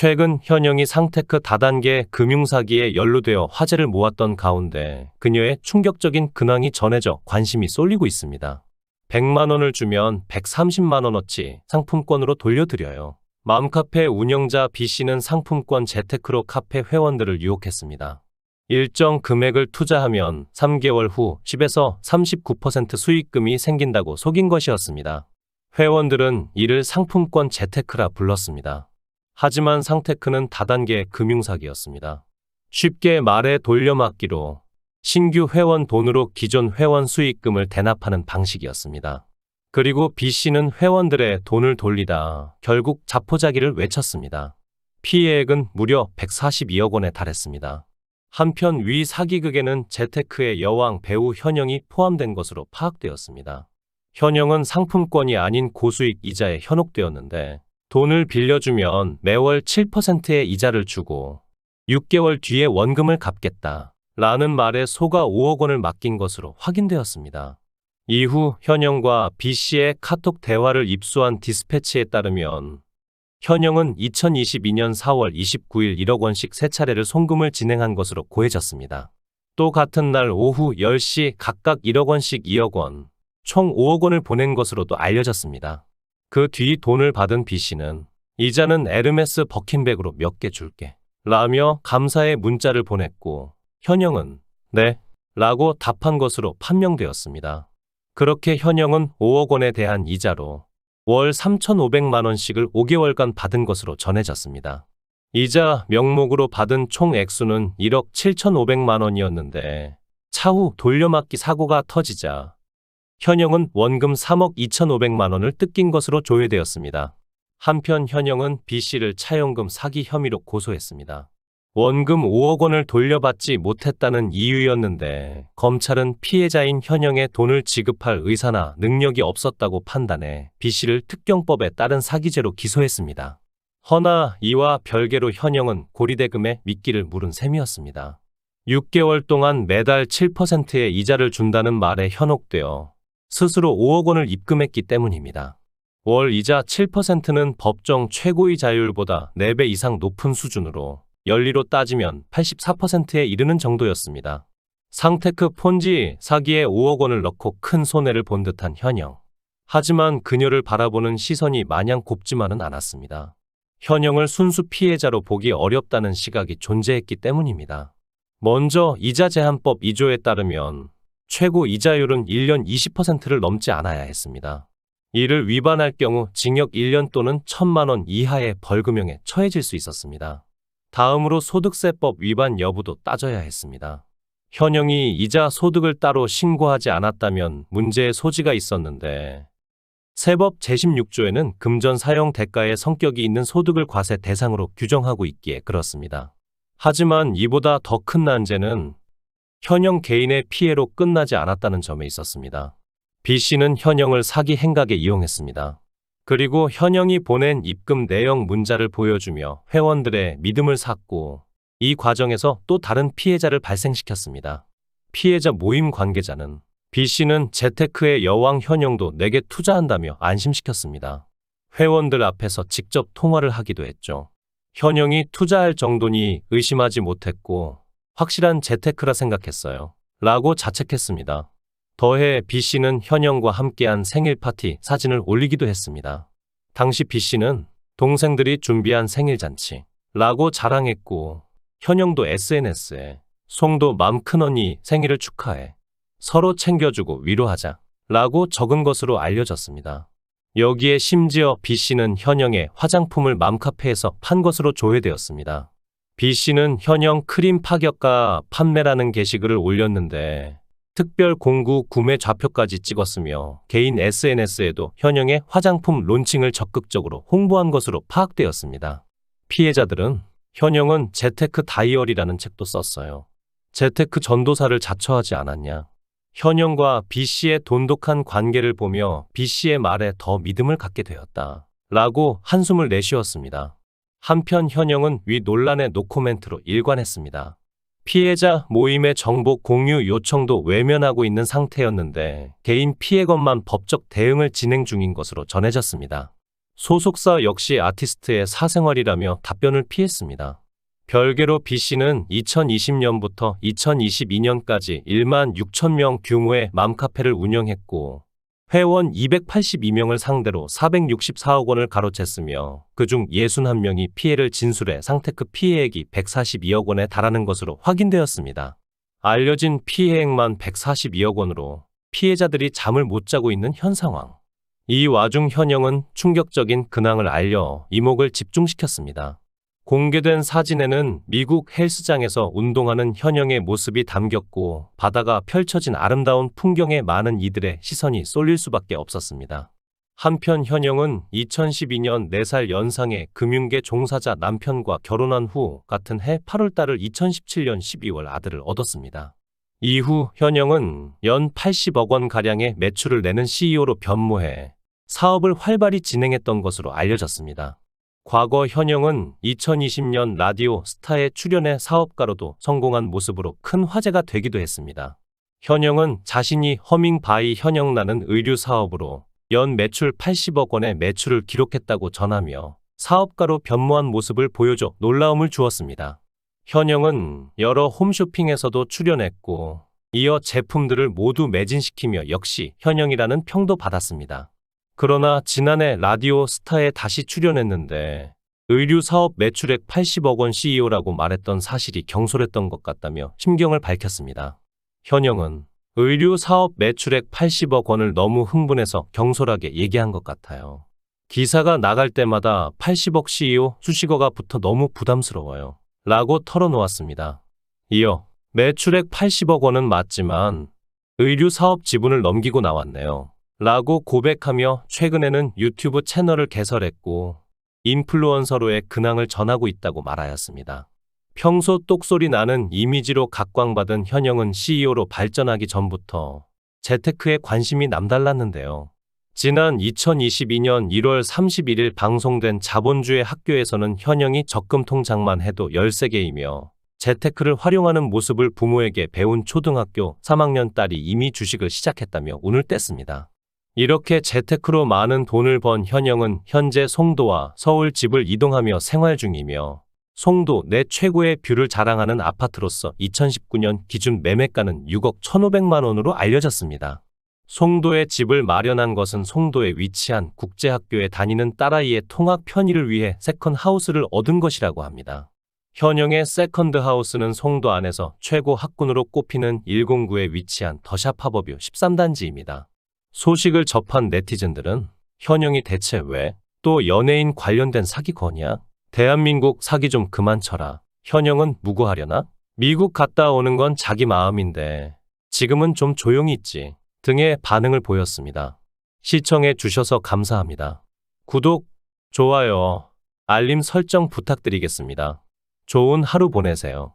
최근 현영이 상테크 다단계 금융사기에 연루되어 화제를 모았던 가운데 그녀의 충격적인 근황이 전해져 관심이 쏠리고 있습니다. 100만 원을 주면 130만 원어치 상품권으로 돌려드려요. 맘카페 운영자 B씨는 상품권 재테크로 카페 회원들을 유혹했습니다. 일정 금액을 투자하면 3개월 후 10에서 39% 수익금이 생긴다고 속인 것이었습니다. 회원들은 이를 상품권 재테크라 불렀습니다. 하지만 상테크는 다단계 금융사기였습니다. 쉽게 말해 돌려막기로 신규 회원 돈으로 기존 회원 수익금을 대납하는 방식이었습니다. 그리고 B씨는 회원들의 돈을 돌리다 결국 자포자기를 외쳤습니다. 피해액은 무려 142억 원에 달했습니다. 한편 위 사기극에는 재테크의 여왕 배우 현영이 포함된 것으로 파악되었습니다. 현영은 상품권이 아닌 고수익 이자에 현혹되었는데 돈을 빌려주면 매월 7%의 이자를 주고 6개월 뒤에 원금을 갚겠다 라는 말에 속아 5억 원을 맡긴 것으로 확인되었습니다. 이후 현영과 B씨의 카톡 대화를 입수한 디스패치에 따르면 현영은 2022년 4월 29일 1억 원씩 3차례를 송금을 진행한 것으로 고해졌습니다. 또 같은 날 오후 10시 각각 1억 원씩 2억 원, 총 5억 원을 보낸 것으로도 알려졌습니다. 그 뒤 돈을 받은 B씨는 이자는 에르메스 버킨백으로 몇 개 줄게 라며 감사의 문자를 보냈고 현영은 네 라고 답한 것으로 판명되었습니다. 그렇게 현영은 5억 원에 대한 이자로 월 3,500만 원씩을 5개월간 받은 것으로 전해졌습니다. 이자 명목으로 받은 총 액수는 1억 7,500만 원이었는데 차후 돌려막기 사고가 터지자 현영은 원금 3억 2,500만 원을 뜯긴 것으로 조회되었습니다. 한편 현영은 B씨를 차용금 사기 혐의로 고소했습니다. 원금 5억 원을 돌려받지 못했다는 이유였는데 검찰은 피해자인 현영의 돈을 지급할 의사나 능력이 없었다고 판단해 B씨를 특경법에 따른 사기죄로 기소했습니다. 허나 이와 별개로 현영은 고리대금에 미끼를 물은 셈이었습니다. 6개월 동안 매달 7%의 이자를 준다는 말에 현혹되어 스스로 5억 원을 입금했기 때문입니다. 월 이자 7%는 법정 최고이자율보다 4배 이상 높은 수준으로 연리로 따지면 84%에 이르는 정도였습니다. 상테크 폰지 사기에 5억 원을 넣고 큰 손해를 본 듯한 현영. 하지만 그녀를 바라보는 시선이 마냥 곱지만은 않았습니다. 현영을 순수 피해자로 보기 어렵다는 시각이 존재했기 때문입니다. 먼저 이자 제한법 2조에 따르면 최고 이자율은 1년 20%를 넘지 않아야 했습니다. 이를 위반할 경우 징역 1년 또는 1,000만 원 이하의 벌금형에 처해질 수 있었습니다. 다음으로 소득세법 위반 여부도 따져야 했습니다. 현영이 이자 소득을 따로 신고하지 않았다면 문제의 소지가 있었는데 세법 제16조에는 금전 사용 대가의 성격이 있는 소득을 과세 대상으로 규정하고 있기에 그렇습니다. 하지만 이보다 더 큰 난제는 현영 개인의 피해로 끝나지 않았다는 점에 있었습니다. B씨는 현영을 사기 행각에 이용했습니다. 그리고 현영이 보낸 입금 내용 문자를 보여주며 회원들의 믿음을 샀고 이 과정에서 또 다른 피해자를 발생시켰습니다. 피해자 모임 관계자는 B씨는 재테크의 여왕 현영도 내게 투자한다며 안심시켰습니다. 회원들 앞에서 직접 통화를 하기도 했죠. 현영이 투자할 정도니 의심하지 못했고 확실한 재테크라 생각했어요. 라고 자책했습니다. 더해 B씨는 현영과 함께한 생일 파티 사진을 올리기도 했습니다. 당시 B씨는 동생들이 준비한 생일잔치 라고 자랑했고 현영도 SNS에 송도 맘 큰언니 생일을 축하해 서로 챙겨주고 위로하자 라고 적은 것으로 알려졌습니다. 여기에 심지어 B씨는 현영의 화장품을 맘카페에서 판 것으로 조회되었습니다. B씨는 현영 크림 파격가 판매라는 게시글을 올렸는데 특별 공구 구매 좌표까지 찍었으며 개인 SNS에도 현영의 화장품 론칭을 적극적으로 홍보한 것으로 파악되었습니다. 피해자들은 현영은 재테크 다이어리라는 책도 썼어요. 재테크 전도사를 자처하지 않았냐. 현영과 B씨의 돈독한 관계를 보며 B씨의 말에 더 믿음을 갖게 되었다. 라고 한숨을 내쉬었습니다. 한편 현영은 위 논란의 노코멘트로 일관했습니다. 피해자 모임의 정보 공유 요청도 외면하고 있는 상태였는데 개인 피해건만 법적 대응을 진행 중인 것으로 전해졌습니다. 소속사 역시 아티스트의 사생활이라며 답변을 피했습니다. 별개로 B씨는 2020년부터 2022년까지 1만 6천 명 규모의 맘카페를 운영했고 회원 282명을 상대로 464억 원을 가로챘으며 그중 61명이 피해를 진술해 상테크 피해액이 142억 원에 달하는 것으로 확인되었습니다. 알려진 피해액만 142억 원으로 피해자들이 잠을 못 자고 있는 현 상황. 이 와중 현영은 충격적인 근황을 알려 이목을 집중시켰습니다. 공개된 사진에는 미국 헬스장에서 운동하는 현영의 모습이 담겼고 바다가 펼쳐진 아름다운 풍경에 많은 이들의 시선이 쏠릴 수밖에 없었습니다. 한편 현영은 2012년 4살 연상의 금융계 종사자 남편과 결혼한 후 같은 해 8월 딸을 2017년 12월 아들을 얻었습니다. 이후 현영은 연 80억 원가량의 매출을 내는 CEO로 변모해 사업을 활발히 진행했던 것으로 알려졌습니다. 과거 현영은 2020년 라디오 스타에 출연해 사업가로도 성공한 모습으로 큰 화제가 되기도 했습니다. 현영은 자신이 허밍바이 현영라는 의류 사업으로 연 매출 80억 원의 매출을 기록했다고 전하며 사업가로 변모한 모습을 보여줘 놀라움을 주었습니다. 현영은 여러 홈쇼핑에서도 출연했고 이어 제품들을 모두 매진시키며 역시 현영이라는 평도 받았습니다. 그러나 지난해 라디오 스타에 다시 출연했는데 의류 사업 매출액 80억 원 CEO라고 말했던 사실이 경솔했던 것 같다며 심경을 밝혔습니다. 현영은 의류 사업 매출액 80억 원을 너무 흥분해서 경솔하게 얘기한 것 같아요. 기사가 나갈 때마다 80억 CEO 수식어가 붙어 너무 부담스러워요. 라고 털어놓았습니다. 이어 매출액 80억 원은 맞지만 의류 사업 지분을 넘기고 나왔네요. 라고 고백하며 최근에는 유튜브 채널을 개설했고 인플루언서로의 근황을 전하고 있다고 말하였습니다. 평소 똑소리 나는 이미지로 각광받은 현영은 CEO로 발전하기 전부터 재테크에 관심이 남달랐는데요. 지난 2022년 1월 31일 방송된 자본주의 학교에서는 현영이 적금 통장만 해도 13개이며 재테크를 활용하는 모습을 부모에게 배운 초등학교 3학년 딸이 이미 주식을 시작했다며 운을 뗐습니다. 이렇게 재테크로 많은 돈을 번 현영은 현재 송도와 서울 집을 이동하며 생활 중이며 송도 내 최고의 뷰를 자랑하는 아파트로서 2019년 기준 매매가는 6억 1,500만 원으로 알려졌습니다. 송도에 집을 마련한 것은 송도에 위치한 국제학교에 다니는 딸아이의 통학 편의를 위해 세컨하우스를 얻은 것이라고 합니다. 현영의 세컨드하우스는 송도 안에서 최고 학군으로 꼽히는 109에 위치한 더샵 하버뷰 13단지입니다. 소식을 접한 네티즌들은 현영이 대체 왜 또 연예인 관련된 사기 거냐? 대한민국 사기 좀 그만 쳐라. 현영은 무고하려나? 미국 갔다 오는 건 자기 마음인데 지금은 좀 조용히 있지. 등의 반응을 보였습니다. 시청해 주셔서 감사합니다. 구독, 좋아요, 알림 설정 부탁드리겠습니다. 좋은 하루 보내세요.